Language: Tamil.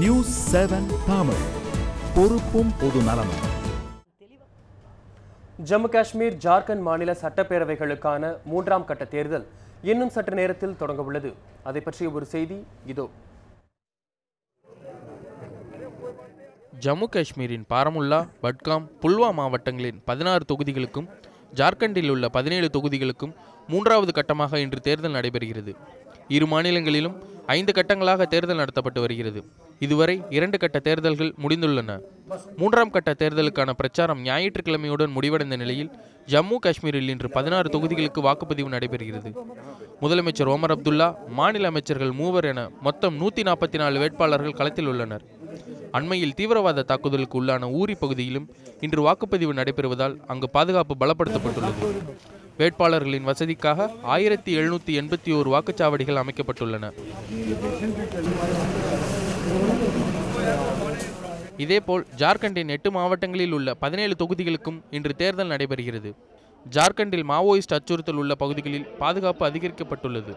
நியூஸ் 7 தமிழ், பொறுப்பும் பொது நலமும். ஜம்மு காஷ்மீர், ஜார்க்கண்ட் மாநில சட்டப்பேரவைகளுக்கான 3ஆம் கட்ட தேர்தல் இன்னும் சற்று நேரத்தில் தொடங்க உள்ளது. அதை பற்றிய ஒரு செய்தி இதோ. ஜம்மு காஷ்மீரின் பாரமுல்லா, பட்காம், புல்வாமா மாவட்டங்களின் 16 தொகுதிகளுக்கும் ஜார்க்கண்டில் உள்ள 17 தொகுதிகளுக்கும் 3வது கட்டமாக இன்று தேர்தல் நடைபெறுகிறது. இரு மாநிலங்களிலும் 5 கட்டங்களாக தேர்தல் நடத்தப்பட்டு வருகிறது. இதுவரை 2 கட்ட தேர்தல்கள் முடிந்துள்ளன. 3ஆம் கட்ட தேர்தலுக்கான பிரச்சாரம் ஞாயிற்றுக்கிழமையுடன் முடிவடைந்த நிலையில் ஜம்மு காஷ்மீரில் இன்று 16 தொகுதிகளுக்கு வாக்குப்பதிவு நடைபெறுகிறது. முதலமைச்சர் ஒமர் அப்துல்லா, மாநில அமைச்சர்கள் 3 என மொத்தம் 144 வேட்பாளர்கள் களத்தில் உள்ளனர். அண்மையில் தீவிரவாத தாக்குதலுக்கு உள்ளான ஊரி பகுதியிலும் இன்று வாக்குப்பதிவு நடைபெறுவதால் அங்கு பாதுகாப்பு பலப்படுத்தப்பட்டுள்ளது. வேட்பாளர்களின் வசதிக்காக 1781 வாக்குச்சாவடிகள் அமைக்கப்பட்டுள்ளன. இதேபோல் ஜார்க்கண்டின் 8 மாவட்டங்களில் உள்ள 17 தொகுதிகளுக்கும் இன்று தேர்தல் நடைபெறுகிறது. ஜார்க்கண்டில் மாவோயிஸ்ட் அச்சுறுத்தல் உள்ள பகுதிகளில் பாதுகாப்பு அதிகரிக்கப்பட்டுள்ளது.